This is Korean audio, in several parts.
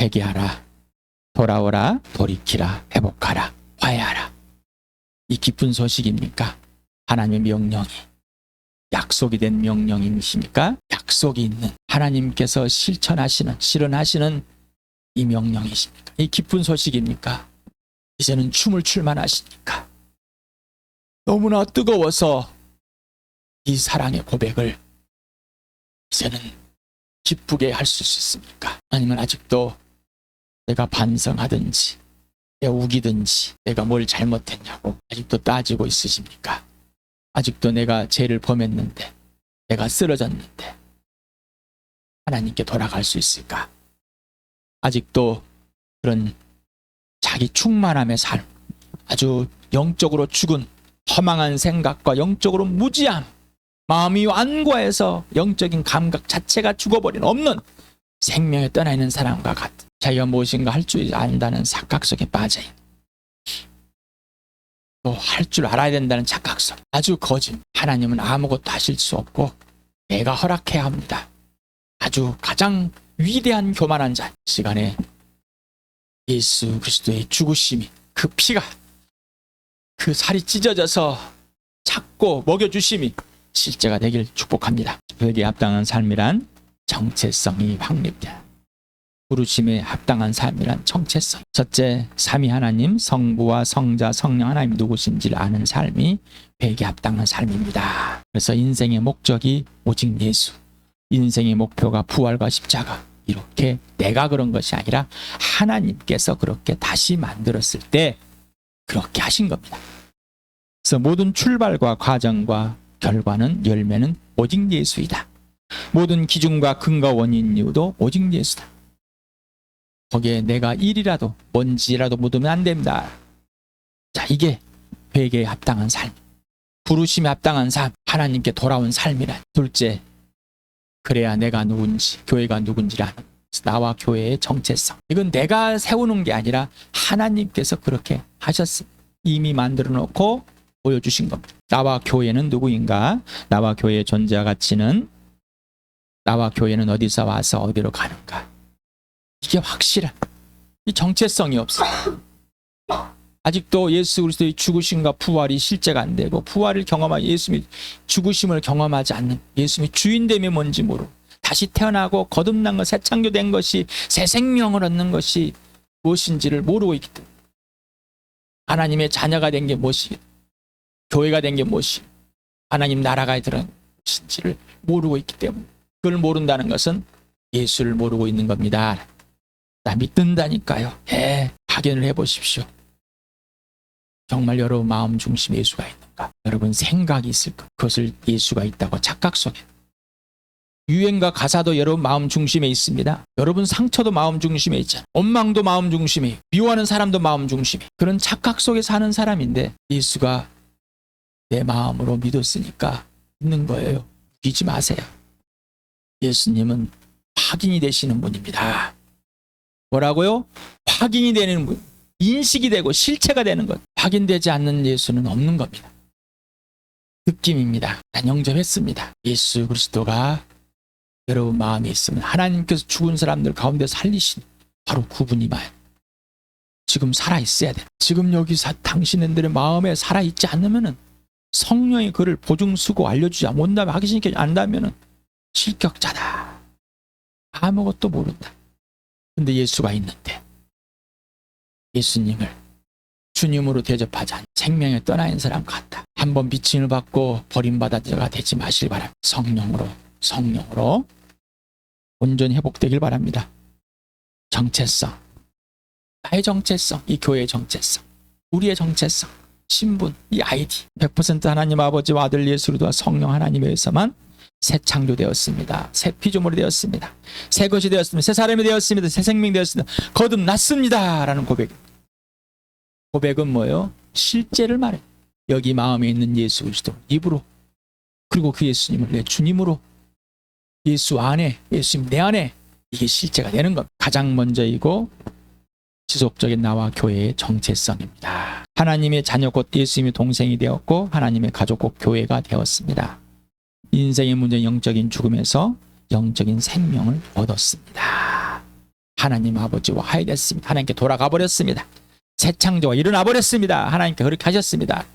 회개하라, 돌아오라, 돌이키라, 회복하라, 화해하라. 이 기쁜 소식입니까? 하나님의 명령이 약속이 된 명령이십니까? 약속이 있는 하나님께서 실현하시는 이 명령이십니까? 이 기쁜 소식입니까? 이제는 춤을 출 만하십니까? 너무나 뜨거워서 이 사랑의 고백을 이제는 기쁘게 할 수 있습니까? 아니면 아직도 내가 반성하든지 내가 우기든지 내가 뭘 잘못했냐고 아직도 따지고 있으십니까? 아직도 내가 죄를 범했는데 내가 쓰러졌는데 하나님께 돌아갈 수 있을까? 아직도 그런 자기 충만함의 삶, 아주 영적으로 죽은 허망한 생각과 영적으로 무지함, 마음이 완고해서 영적인 감각 자체가 죽어버린 없는 생명에 떠나 있는 사람과 같은 자기가 무엇인가 할 줄 안다는 착각 속에 빠져있는 또 할 줄 알아야 된다는 착각 속 아주 거짓. 하나님은 아무것도 하실 수 없고 내가 허락해야 합니다. 아주 가장 위대한 교만한 자 시간에 예수 그리스도의 죽으심이 그 피가 그 살이 찢어져서 찾고 먹여주심이 실제가 되길 축복합니다. 그에게 합당한 삶이란 정체성이 확립돼요. 부르심에 합당한 삶이란 정체성. 첫째, 삼위 하나님, 성부와 성자, 성령 하나님 누구신지를 아는 삶이 그에게 합당한 삶입니다. 그래서 인생의 목적이 오직 예수, 인생의 목표가 부활과 십자가, 이렇게 내가 그런 것이 아니라 하나님께서 그렇게 다시 만들었을 때 그렇게 하신 겁니다. 그래서 모든 출발과 과정과 결과는 열매는 오직 예수이다. 모든 기준과 근거 원인 이유도 오직 예수다. 거기에 내가 일이라도 먼지라도 묻으면 안 됩니다. 자, 이게 회개에 합당한 삶, 부르심에 합당한 삶, 하나님께 돌아온 삶이란. 둘째, 그래야 내가 누군지, 교회가 누군지를 아는 나와 교회의 정체성. 이건 내가 세우는 게 아니라 하나님께서 그렇게 하셨습니다. 이미 만들어 놓고 보여주신 겁니다. 나와 교회는 누구인가? 나와 교회의 존재와 가치는, 나와 교회는 어디서 와서 어디로 가는가? 이게 확실한 이 정체성이 없어. 아직도 예수 그리스도의 죽으심과 부활이 실제가 안 되고 부활을 경험하지 예수님의 죽으심을 경험하지 않는, 예수님의 주인됨이 뭔지 모르고 다시 태어나고 거듭난 것, 새 창조된 것이, 새 생명을 얻는 것이 무엇인지를 모르고 있기 때문에, 하나님의 자녀가 된 게 무엇이, 교회가 된 게 무엇이, 하나님 나라가 들어간 것인지를 모르고 있기 때문에, 그걸 모른다는 것은 예수를 모르고 있는 겁니다. 나 믿는다니까요. 확인을 해보십시오. 정말 여러분 마음 중심에 예수가 있는가? 여러분 생각이 있을까? 그것을 예수가 있다고 착각 속에. 유행과 가사도 여러분 마음 중심에 있습니다. 여러분 상처도 마음 중심에 있잖아요. 원망도 마음 중심에, 미워하는 사람도 마음 중심에. 그런 착각 속에 사는 사람인데 예수가 내 마음으로 믿었으니까 있는 거예요. 믿지 마세요. 예수님은 확인이 되시는 분입니다. 뭐라고요? 확인이 되는 분, 인식이 되고 실체가 되는 것. 확인되지 않는 예수는 없는 겁니다. 느낌입니다. 난 영접했습니다. 예수 그리스도가 여러분 마음에 있으면 하나님께서 죽은 사람들 가운데 살리신 바로 그분이 말. 지금 살아있어야 돼. 지금 여기 당신들의 마음에 살아있지 않으면 성령이 그를 보증쓰고 알려주지 못한다면, 확신시키지 않는다면 실격자다. 아무것도 모른다. 근데 예수가 있는데 예수님을 주님으로 대접하지 않는 생명에 떠나 있는 사람 같다. 한번 비침을 받고 버림받아가 되지 마실 바랍니다. 성령으로 온전히 회복되길 바랍니다. 정체성, 나의 정체성, 이 교회의 정체성, 우리의 정체성, 신분, 이 아이디 100% 하나님 아버지와 아들 예수 그리스도와 성령 하나님에 의해서만 새 창조되었습니다. 새 피조물이 되었습니다. 새 것이 되었습니다. 새 사람이 되었습니다. 새 생명이 되었습니다. 거듭났습니다. 라는 고백. 고백은 뭐예요? 실제를 말해. 여기 마음에 있는 예수 그리스도 입으로, 그리고 그 예수님을 내 주님으로, 예수 안에, 예수님 내 안에, 이게 실제가 되는 겁니다. 가장 먼저이고 지속적인 나와 교회의 정체성입니다. 하나님의 자녀 곧 예수님의 동생이 되었고 하나님의 가족 곧 교회가 되었습니다. 인생의 문제 영적인 죽음에서 영적인 생명을 얻었습니다. 하나님 아버지와 화해됐습니다. 하나님께 돌아가 버렸습니다. 새 창조가 일어나 버렸습니다. 하나님께 그렇게 하셨습니다.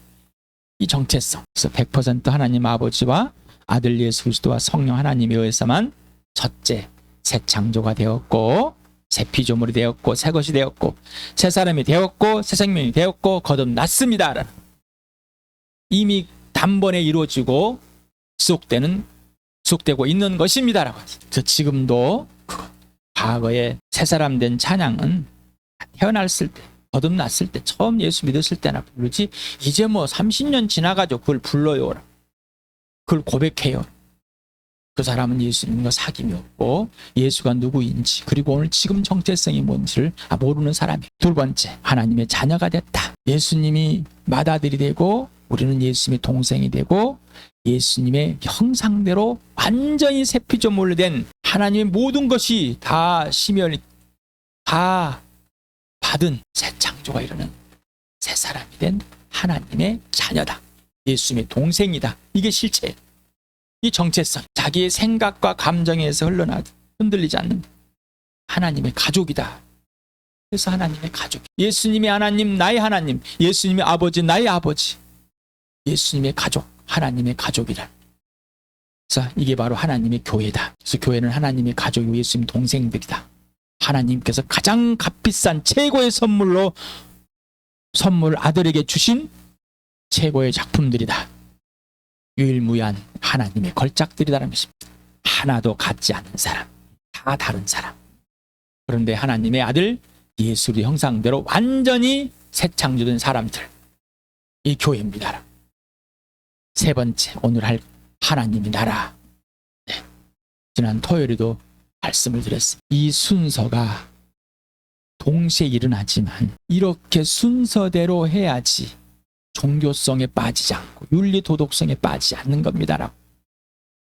이 정체성, 그래서 100% 하나님 아버지와 아들 예수 그리스도와 성령 하나님에 의해서만 첫째 새 창조가 되었고, 새 피조물이 되었고, 새 것이 되었고, 새 사람이 되었고, 새 생명이 되었고 거듭났습니다. 이미 단번에 이루어지고 지속되고 있는 것입니다라고. 그래서 지금도 과거에 새 사람 된 찬양은 태어났을 때, 거듭났을 때, 처음 예수 믿었을 때나 부르지, 이제 뭐 30년 지나가지고 그걸 불러요, 그걸 고백해요. 그 사람은 예수 믿는 거 사귐이었고, 예수가 누구인지, 그리고 오늘 지금 정체성이 뭔지를 모르는 사람이에요. 두 번째, 하나님의 자녀가 됐다. 예수님이 맏아들이 되고, 우리는 예수님의 동생이 되고, 예수님의 형상대로 완전히 새 피조물로 된 하나님의 모든 것이 다 심혈 다 받은 새 창조가 이루는 새 사람이 된 하나님의 자녀다. 예수님의 동생이다. 이게 실체예요. 이 정체성, 자기의 생각과 감정에서 흔들리지 않는 하나님의 가족이다. 그래서 하나님의 가족, 예수님의 하나님, 나의 하나님, 예수님의 아버지, 나의 아버지, 예수님의 가족, 하나님의 가족이라. 그래서 이게 바로 하나님의 교회다. 그래서 교회는 하나님의 가족이고 예수님 동생들이다. 하나님께서 가장 값비싼 최고의 선물을 아들에게 주신 최고의 작품들이다. 유일무이한 하나님의 걸작들이라는 것입니다. 하나도 같지 않은 사람, 다 다른 사람. 그런데 하나님의 아들 예수의 형상대로 완전히 새 창조된 사람들, 이 교회입니다. 세 번째, 오늘 할 하나님의 나라. 네. 지난 토요일에도 말씀을 드렸습니다. 이 순서가 동시에 일어나지만 이렇게 순서대로 해야지 종교성에 빠지지 않고 윤리 도덕성에 빠지지 않는 겁니다라고.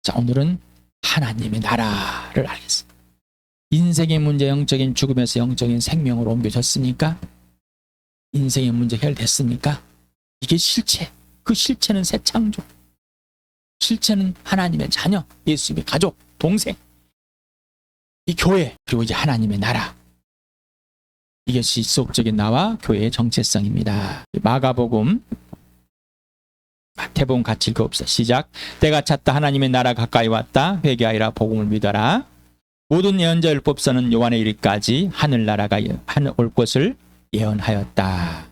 자, 오늘은 하나님의 나라를 알겠습니다. 인생의 문제, 영적인 죽음에서 영적인 생명으로 옮겨졌으니까, 인생의 문제 해결됐습니까? 이게 실체. 그 실체는 새 창조, 실체는 하나님의 자녀, 예수님의 가족, 동생, 이 교회, 그리고 이제 하나님의 나라. 이것이 지속적인 나와 교회의 정체성입니다. 마가복음, 마태복음 같이 읽어봅시다. 시작. 때가 찼다. 하나님의 나라 가까이 왔다. 회개하여라. 복음을 믿어라. 모든 예언자 율법서는 요한의 이르기까지 하늘나라가 올 것을 예언하였다.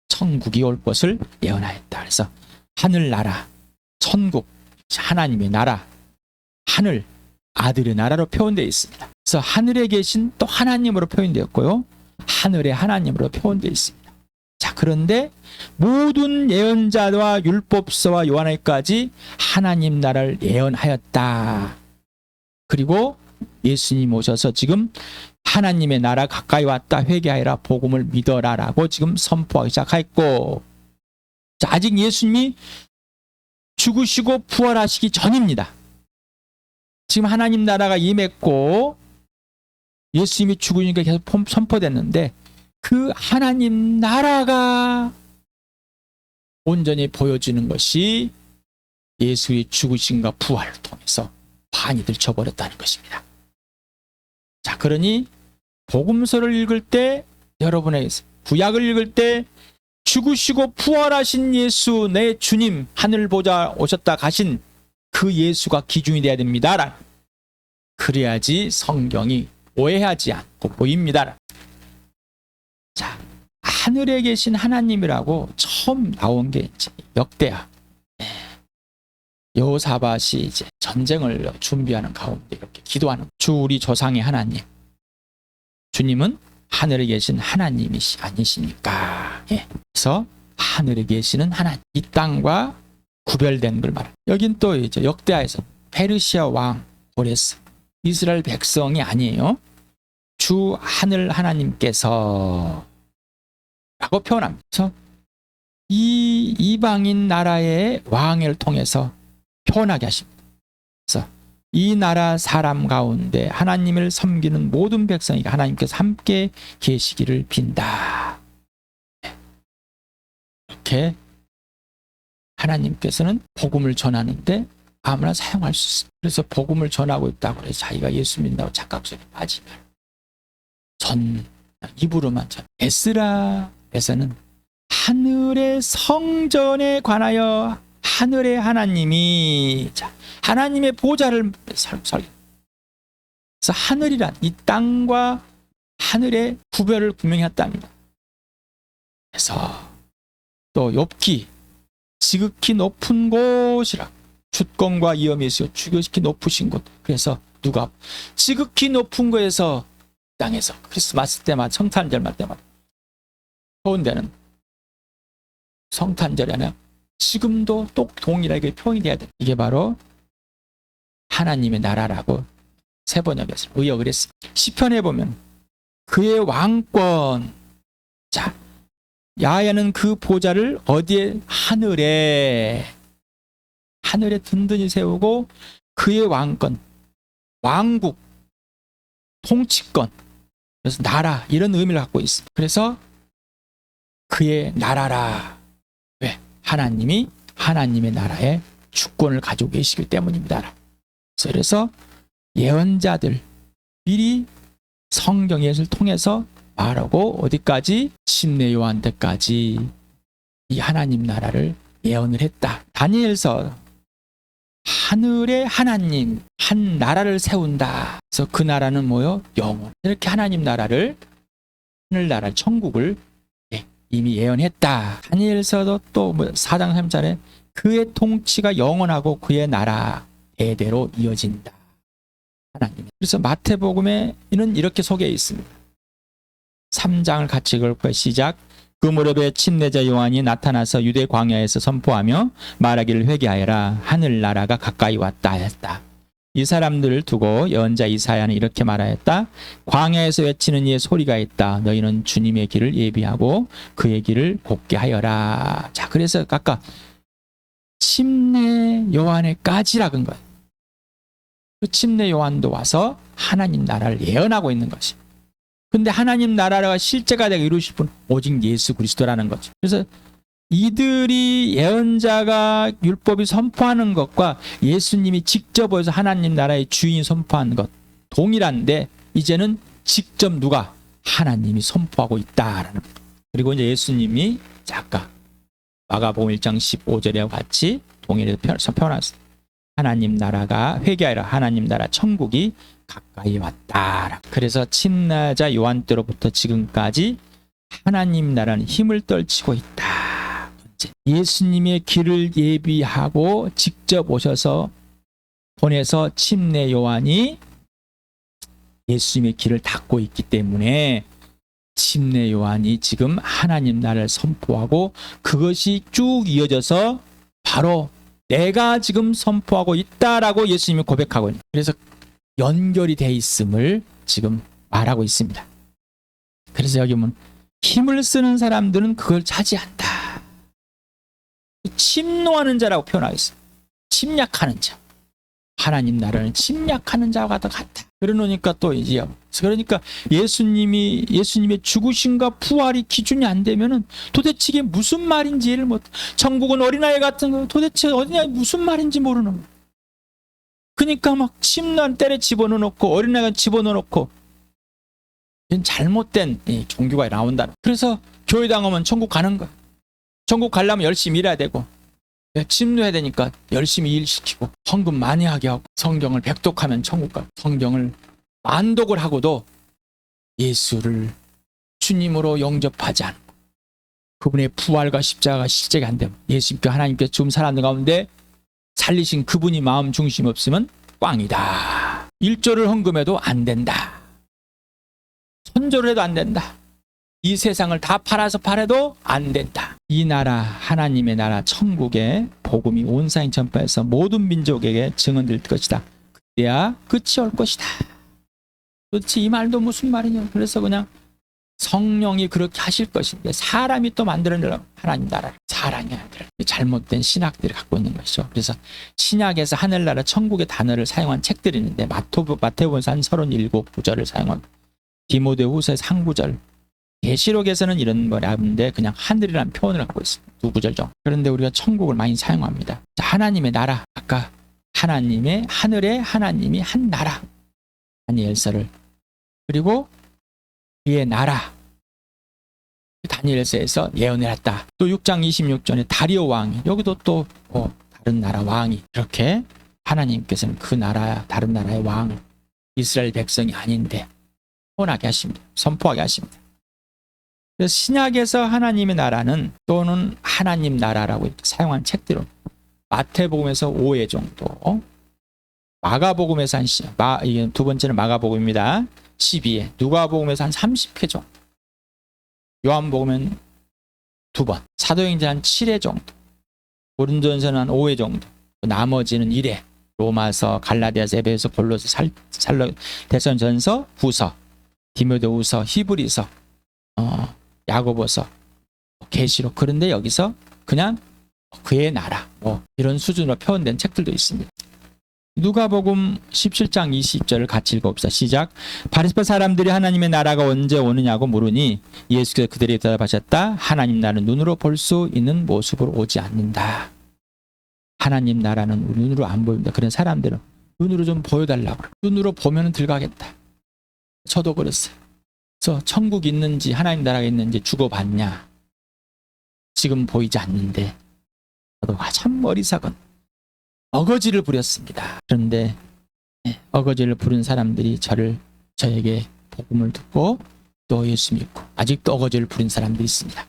천국이 올 것을 예언하였다. 그래서 하늘나라, 천국, 하나님의 나라, 하늘, 아들의 나라로 표현되어 있습니다. 그래서 하늘에 계신 또 하나님으로 표현되었고요, 하늘의 하나님으로 표현되어 있습니다. 자, 그런데 모든 예언자와 율법서와 요한일까지 하나님 나라를 예언하였다. 그리고 예수님 오셔서 지금 하나님의 나라 가까이 왔다. 회개하여라. 복음을 믿어라라고 지금 선포하기 시작했고, 자, 아직 예수님이 죽으시고 부활하시기 전입니다. 지금 하나님 나라가 임했고 예수님이 죽으니까 계속 선포됐는데, 그 하나님 나라가 온전히 보여지는 것이 예수의 죽으심과 부활을 통해서 판이 들쳐버렸다는 것입니다. 자, 그러니 복음서를 읽을 때, 여러분의 구약을 읽을 때 죽으시고 부활하신 예수, 내 주님, 하늘 보좌 오셨다 가신 그 예수가 기준이 되어야 됩니다. 그래야지 성경이 오해하지 않고 보입니다. 자, 하늘에 계신 하나님이라고 처음 나온 게 이제 역대하. 여호사밧이 이제 전쟁을 준비하는 가운데 이렇게 기도하는, 주 우리 조상의 하나님, 주님은 하늘에 계신 하나님이 아니십니까? 예. 그래서 하늘에 계시는 하나님, 이 땅과 구별된 걸 말합니다. 여긴 또 이제 역대하에서 페르시아 왕 고레스, 이스라엘 백성이 아니에요. 주 하늘 하나님께서 라고 표현합니다. 그래서 이 이방인 나라의 왕을 통해서 표현하게 하십니다. 그래서 이 나라 사람 가운데 하나님을 섬기는 모든 백성이 하나님께서 함께 계시기를 빈다. 이렇게 하나님께서는 복음을 전하는데 아무나 사용할 수 있습니다. 그래서 복음을 전하고 있다고 해서 자기가 예수 믿는다고 착각 속에 빠지면 전 입으로만 전. 에스라에서는 하늘의 성전에 관하여 하늘의 하나님이 하나님의 보좌를 설계. 그래서 하늘이란 이 땅과 하늘의 구별을 분명히 했답니다. 그래서 또 욥기 지극히 높은 곳이라 주권과 위엄이 있으며 지극히 높으신 곳. 그래서 누가 지극히 높은 곳에서 땅에서 크리스마스 때마다 성탄절 때마다 좋은 데는 성탄절이 아니라 지금도 또 동일하게 표현이 돼야 돼. 이게 바로 하나님의 나라라고 세번역에서 의역을 했습니다. 시편에 보면 그의 왕권, 자 야훼는 그 보좌를 어디에? 하늘에 든든히 세우고 그의 왕권, 왕국, 통치권, 그래서 나라 이런 의미를 갖고 있습니다. 그래서 그의 나라라. 왜? 하나님이 하나님의 나라에 주권을 가지고 계시기 때문입니다. 그래서 예언자들 미리 성경을 통해서 말하고 어디까지? 침례 요한 때까지 이 하나님 나라를 예언을 했다. 다니엘서 하늘의 하나님 한 나라를 세운다. 그래서 그 나라는 뭐요? 영원. 이렇게 하나님 나라를 하늘나라 천국을 이미 예언했다. 다니엘서도 또 4장 3절에 그의 통치가 영원하고 그의 나라 대대로 이어진다. 하나님. 그래서 마태복음에는 이렇게 소개해 있습니다. 3장을 같이 읽을까요? 시작. 그 무렵에 침례자 요한이 나타나서 유대 광야에서 선포하며 말하기를 회개하여라. 하늘나라가 가까이 왔다 하였다. 이 사람들을 두고 예언자 이사야는 이렇게 말하였다. 광야에서 외치는 이의 소리가 있다. 너희는 주님의 길을 예비하고 그의 길을 곱게 하여라. 자, 그래서 아까 침례 요한에까지라 건 거예요. 그 침례 요한도 와서 하나님 나라를 예언하고 있는 것이. 근데 하나님 나라가 실제가 되게 이루실 분 오직 예수 그리스도라는 거죠. 그래서 이들이 예언자가 율법이 선포하는 것과 예수님이 직접 오셔서 하나님 나라의 주인이 선포하는 것 동일한데 이제는 직접 누가? 하나님이 선포하고 있다라는 것. 그리고 이제 예수님이 아까 마가복음 1장 15절에 같이 동일해서 표현했어요. 하나님 나라가 회개하라. 하나님 나라 천국이 가까이 왔다. 그래서 침례자 요한 때로부터 지금까지 하나님 나라는 힘을 떨치고 있다. 예수님의 길을 예비하고 직접 오셔서 보내서 침례 요한이 예수님의 길을 닫고 있기 때문에 침례 요한이 지금 하나님 나라를 선포하고 그것이 쭉 이어져서 바로 내가 지금 선포하고 있다라고 예수님이 고백하고 있는. 그래서 연결이 돼 있음을 지금 말하고 있습니다. 그래서 여기 보면 힘을 쓰는 사람들은 그걸 차지한다. 침노하는 자라고 표현하겠어요. 침략하는 자. 하나님 나라는 침략하는 자와 같다. 그러니까 또 이제 그러니까 예수님의 죽으심과 부활이 기준이 안 되면은 도대체 이게 무슨 말인지 이해를 못. 천국은 어린아이 같은 거 도대체 어린아이 무슨 말인지 모르는 거. 그러니까 막 침난 때려 집어넣고 어린아이가 집어넣고 잘못된 종교가 나온다. 그래서 교회 다니면 천국 가는 거야. 천국 가려면 열심히 일해야 되고 침노해야 되니까 열심히 일시키고 헌금 많이 하게 하고 성경을 백독하면 천국 가. 성경을 만독을 하고도 예수를 주님으로 영접하지 않고 그분의 부활과 십자가가 실제가 안 되면 예수님께 하나님께서 죽은 사람들 가운데 살리신 그분이 마음 중심이 없으면 꽝이다. 1조를 헌금해도 안 된다. 선조를 해도 안 된다. 이 세상을 다 팔아도 안 된다. 이 나라 하나님의 나라 천국의 복음이 온 세상 전파해서 모든 민족에게 증언될 것이다. 그때야 끝이 올 것이다. 도대체 이 말도 무슨 말이냐. 그래서 그냥 성령이 그렇게 하실 것인데 사람이 또 만들어내려고 하나님 나라를 사랑이 아니라 잘못된 신학들이 갖고 있는 것이죠. 그래서 신약에서 하늘나라 천국의 단어를 사용한 책들이 있는데 마태복음에서 한 37구절을 사용한 디모데후서에서 한 구절, 계시록에서는 이런 거라는데 그냥 하늘이라는 표현을 갖고 있습니다. 2구절 정도. 그런데 우리가 천국을 많이 사용합니다. 하나님의 나라, 아까 하나님의 하늘에 하나님이 한 나라 다니엘서를 그리고 그의 나라. 다니엘서에서 예언을 했다. 또 6장 26절에 다리오 왕이, 여기도 또 다른 나라 왕이, 이렇게 하나님께서는 그 나라, 다른 나라의 왕, 이스라엘 백성이 아닌데 선포하게 하십니다. 선포하게 하십니다. 그래서 신약에서 하나님의 나라는, 또는 하나님 나라라고 이렇게 사용한 책들은 마태복음에서 5회 정도, 마가복음에서 두 번째는 마가복음입니다. 12회, 누가복음에서 한 30회 정도, 요한복음은 2번, 사도행전 한 7회 정도, 고린도전서는 한 5회 정도, 나머지는 1회, 로마서, 갈라디아서, 에베소, 골로새, 데살로니가전서, 후서, 디모데후서, 히브리서, 야고보서, 계시록. 그런데 여기서 그냥 그의 나라, 이런 수준으로 표현된 책들도 있습니다. 누가복음 17장 20절을 같이 읽어봅시다. 시작. 바리새 사람들이 하나님의 나라가 언제 오느냐고 물으니 예수께서 그들에게 대답하셨다. 하나님 나라는 눈으로 볼 수 있는 모습으로 오지 않는다. 하나님 나라는 눈으로 안 보입니다. 그런 사람들은 눈으로 좀 보여달라고. 눈으로 보면 들어가겠다. 저도 그랬어요. 그래서 천국이 있는지 하나님 나라가 있는지 죽어봤냐. 지금 보이지 않는데 저도 참 어리석은 어거지를 부렸습니다. 그런데 어거지를 부른 사람들이 저에게 복음을 듣고 또 예수 믿고, 아직도 어거지를 부린 사람들이 있습니다.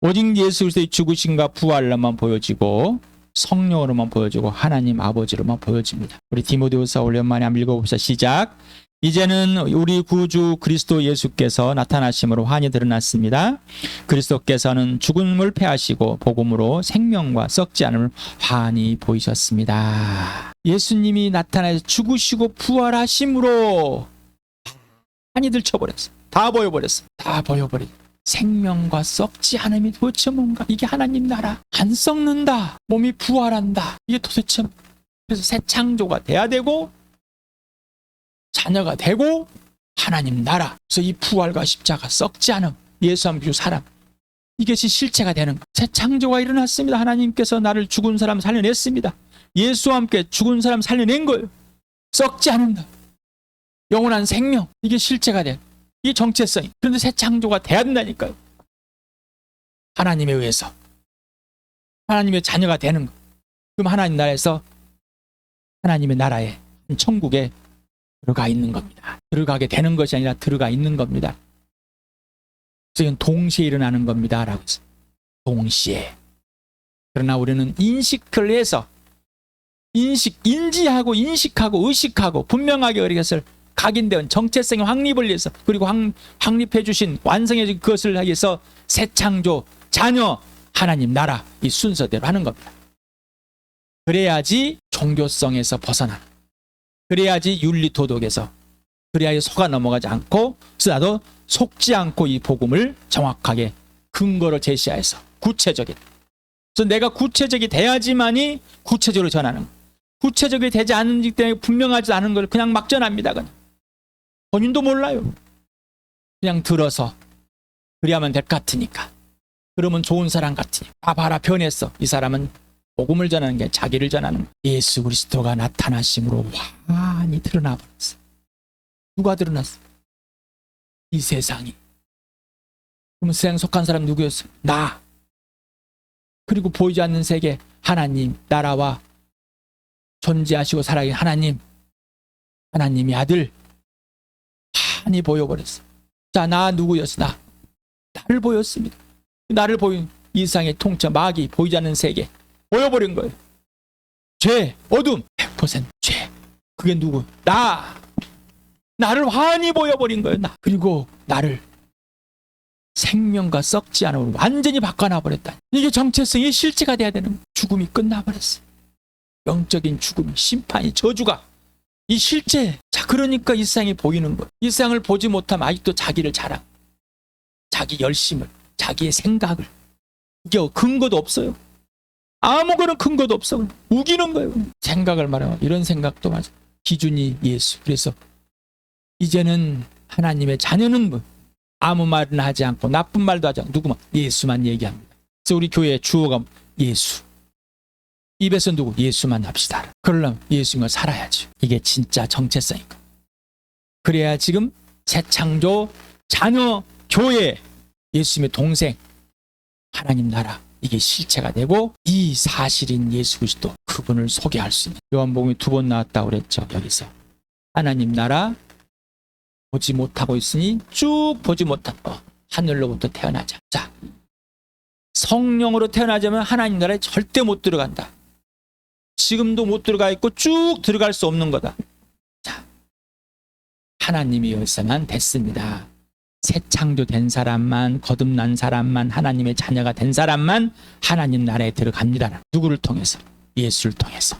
오직 예수 그리스도의 죽으심과 부활로만 보여지고, 성령으로만 보여지고, 하나님 아버지로만 보여집니다. 우리 디모데후서 오랜만에 한번 읽어봅시다. 시작. 이제는 우리 구주 그리스도 예수께서 나타나심으로 환히 드러났습니다. 그리스도께서는 죽음을 패하시고 복음으로 생명과 썩지 않음을 환히 보이셨습니다. 예수님이 나타나서 죽으시고 부활하심으로 환히 들춰버렸어요. 다 보여버렸어요. 다 보여버린 생명과 썩지 않음이 도대체 뭔가? 이게 하나님 나라. 안 썩는다. 몸이 부활한다. 이게 도대체, 그래서 새 창조가 돼야 되고 자녀가 되고 하나님 나라. 그래서 이 부활과 십자가, 썩지 않음, 예수 한 뷰 사람, 이것이 실체가 되는 것. 새 창조가 일어났습니다. 하나님께서 나를 죽은 사람 살려냈습니다. 예수와 함께 죽은 사람 살려낸 거예요. 썩지 않는다. 영원한 생명, 이게 실체가 돼. 이게 정체성이. 그런데 새 창조가 돼야 된다니까요. 하나님에 의해서 하나님의 자녀가 되는 것. 그럼 하나님 나라에서 하나님의 나라에, 천국에 들어가 있는 겁니다. 들어가게 되는 것이 아니라 들어가 있는 겁니다. 그래서 이건 동시에 일어나는 겁니다. 라고 했어요. 동시에. 그러나 우리는 인식을 해서, 인지하고 인식하고 의식하고 분명하게 그것을 각인된 정체성의 확립을 위해서, 그리고 확립해 주신, 완성해 주신 그것을 위해서 새 창조, 자녀, 하나님 나라, 이 순서대로 하는 겁니다. 그래야지 종교성에서 벗어나는, 그래야지 윤리도덕에서, 그래야지 속아 넘어가지 않고, 그래서 나도 속지 않고 이 복음을 정확하게 근거로 제시해서 구체적인, 그래서 내가 구체적이 돼야지만이 구체적으로 전하는 거예요. 구체적이 되지 않은 때문에 분명하지 않은 걸 그냥 막 전합니다. 그냥 본인도 몰라요. 그냥 들어서 그래야만 될 것 같으니까, 그러면 좋은 사람 같으니, 다 봐라 변했어. 이 사람은 복음을 전하는 게 자기를 전하는 거예요. 예수 그리스도가 나타나심으로 환히 드러나 버렸어요. 누가 드러났어? 이 세상이. 그럼 세상에 속한 사람 누구였어요? 나. 그리고 보이지 않는 세계, 하나님 나라와 존재하시고 살아계신 하나님, 하나님의 아들 환히 보여버렸어요. 자, 나 누구였어? 나를 보였습니다. 나를 보인 이 세상의 통치, 마귀, 보이지 않는 세계 보여버린 거예요. 죄, 어둠, 100% 죄. 그게 누구? 나를 환히 보여버린 거예요. 그리고 나를 생명과 썩지 않음으로 완전히 바꿔놔버렸다. 이게 정체성의 실체가 돼야 되는 거예요. 죽음이 끝나버렸어요. 영적인 죽음, 심판이, 저주가 이 실체. 자, 그러니까 이 세상이 보이는 거예요. 이 세상을 보지 못하면 아직도 자기를 자랑, 자기 열심을, 자기의 생각을, 이게 근거도 없어요. 아무거나 근거도 없어. 우기는 거예요. 생각을 말하면 이런 생각도 맞아. 기준이 예수. 그래서 이제는 하나님의 자녀는 뭐 아무 말은 하지 않고 나쁜 말도 하지 않고 누구만 예수만 얘기합니다. 그래서 우리 교회의 주어가 예수. 입에서 누구? 예수만 합시다. 그러려면 예수님과 살아야지. 이게 진짜 정체성이고. 그래야 지금 새 창조, 자녀, 교회, 예수님의 동생, 하나님 나라, 이게 실체가 되고 이 사실인 예수 그리스도, 그분을 소개할 수 있는, 요한복음이 2번 나왔다고 그랬죠. 여기서 하나님 나라 보지 못하고 있으니 쭉 보지 못한 하늘로부터 태어나자. 자, 성령으로 태어나자면 하나님 나라에 절대 못 들어간다. 지금도 못 들어가 있고 쭉 들어갈 수 없는 거다. 자, 하나님이 여기서만 됐습니다. 새 창조된 사람만, 거듭난 사람만, 하나님의 자녀가 된 사람만 하나님 나라에 들어갑니다. 누구를 통해서? 예수를 통해서.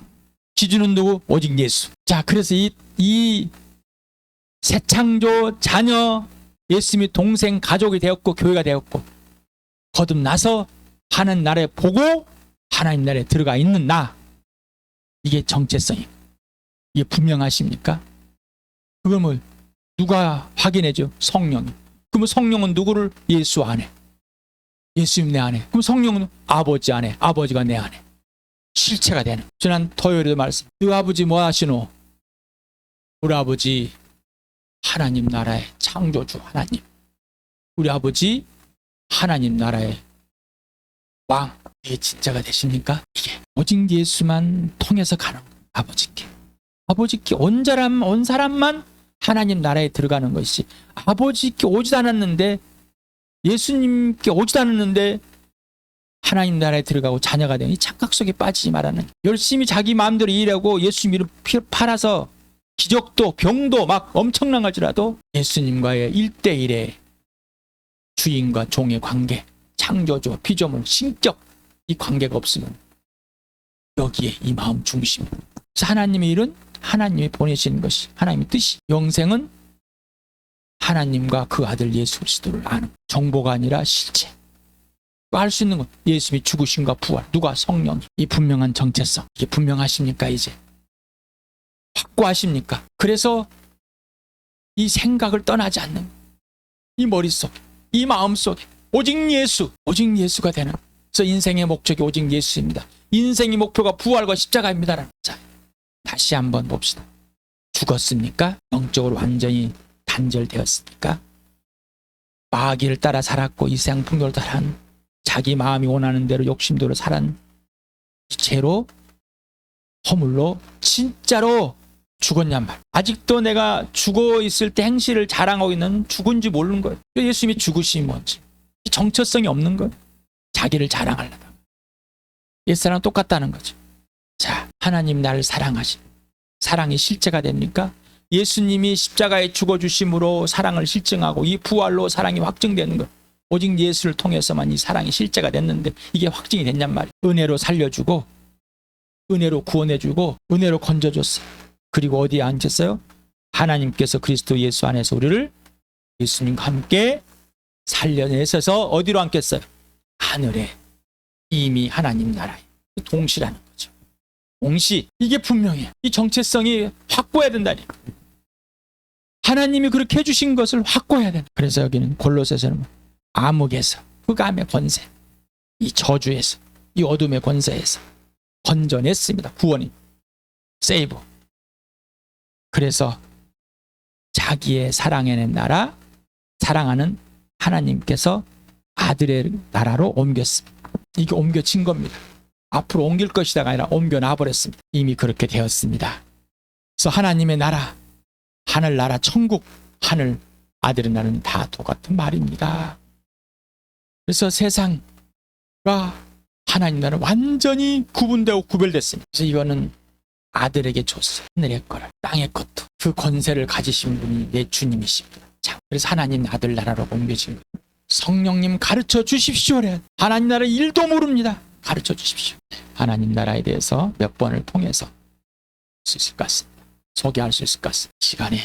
기준은 누구? 오직 예수. 자, 그래서 이 새 창조 자녀, 예수님이 동생, 가족이 되었고 교회가 되었고 거듭나서 하나님 나라에 보고 하나님 나라에 들어가 있는 나, 이게 정체성이에요. 이게 분명하십니까? 그걸 뭐 누가 확인해줘? 성령이. 그러면 성령은 누구를? 예수 안에, 예수님 내 안에. 그럼 성령은 아버지 안에, 아버지가 내 안에 실체가 되는. 지난 토요일에도 말씀, 너 아버지 뭐 하시노? 우리 아버지 하나님 나라의 창조주 하나님, 우리 아버지 하나님 나라의 왕. 이게 진짜가 되십니까? 이게 오직 예수만 통해서 가는 거예요. 아버지께 온 사람만 하나님 나라에 들어가는 것이, 아버지께 오지도 않았는데, 예수님께 오지도 않았는데 하나님 나라에 들어가고 자녀가 되니 착각 속에 빠지지 말라는. 열심히 자기 마음대로 일하고 예수님 이름 팔아서 기적도 병도 막 엄청난 걸지라도 예수님과의 1대1의 주인과 종의 관계, 창조주, 피조물, 신격, 이 관계가 없으면 여기에 이 마음 중심. 그래서 하나님의 일은 하나님이 보내시는 것이 하나님의 뜻이, 영생은 하나님과 그 아들 예수 그리스도를 아는 정보가 아니라 실체. 알 수 있는 것, 예수님이 죽으심과 부활, 누가? 성령. 이 분명한 정체성, 이게 분명하십니까? 이제 확고하십니까? 그래서 이 생각을 떠나지 않는, 이 머릿속에, 이 마음속에 오직 예수, 오직 예수가 되는. 그래서 인생의 목적이 오직 예수입니다. 인생의 목표가 부활과 십자가입니다. 자, 다시 한번 봅시다. 죽었습니까? 영적으로 완전히 단절되었습니까? 마귀를 따라 살았고 이 세상 풍요를 따라 자기 마음이 원하는 대로 욕심대로 살은 죄로 허물로 진짜로 죽었냔 말. 아직도 내가 죽어 있을 때 행실을 자랑하고 있는, 죽은지 모르는 거예요. 예수님이 죽으심이 뭔지 정체성이 없는 거예요. 자기를 자랑하려다. 옛사람 똑같다는 거죠. 자, 하나님 나를 사랑하시, 사랑이 실제가 됩니까? 예수님이 십자가에 죽어주심으로 사랑을 실증하고 이 부활로 사랑이 확증되는 것, 오직 예수를 통해서만 이 사랑이 실제가 됐는데 이게 확증이 됐냔 말이에요. 은혜로 살려주고 은혜로 구원해주고 은혜로 건져줬어요. 그리고 어디에 앉혔어요? 하나님께서 그리스도 예수 안에서 우리를 예수님과 함께 살려내셔서 어디로 앉겠어요? 하늘에, 이미 하나님 나라에 동시라는 거죠. 동시. 이게 분명해요. 이 정체성이 확고해야 된다니. 하나님이 그렇게 해주신 것을 확고해야 된다. 그래서 여기는 골로새서는 암흑에서, 흑암의 권세, 이 저주에서, 이 어둠의 권세에서 건져냈습니다. 구원이, 세이브. 그래서 자기의 사랑의 나라, 사랑하는 하나님께서 아들의 나라로 옮겼습니다. 이게 옮겨진 겁니다. 앞으로 옮길 것이다가 아니라 옮겨놔버렸습니다. 이미 그렇게 되었습니다. 그래서 하나님의 나라, 하늘나라, 천국, 하늘, 아들의 나라는 다 똑같은 말입니다. 그래서 세상과 하나님 나라는 완전히 구분되고 구별됐습니다. 그래서 이거는 아들에게 줬어요. 하늘의 거를, 땅의 것도. 그 권세를 가지신 분이 내 주님이십니다. 자, 그래서 하나님 아들 나라로 옮겨진 거예요. 성령님 가르쳐 주십시오. 하나님 나라 일도 모릅니다. 가르쳐 주십시오. 하나님 나라에 대해서 몇 번을 통해서 할 수 있을 것 같습니다. 소개할 수 있을 것 같습니다. 시간에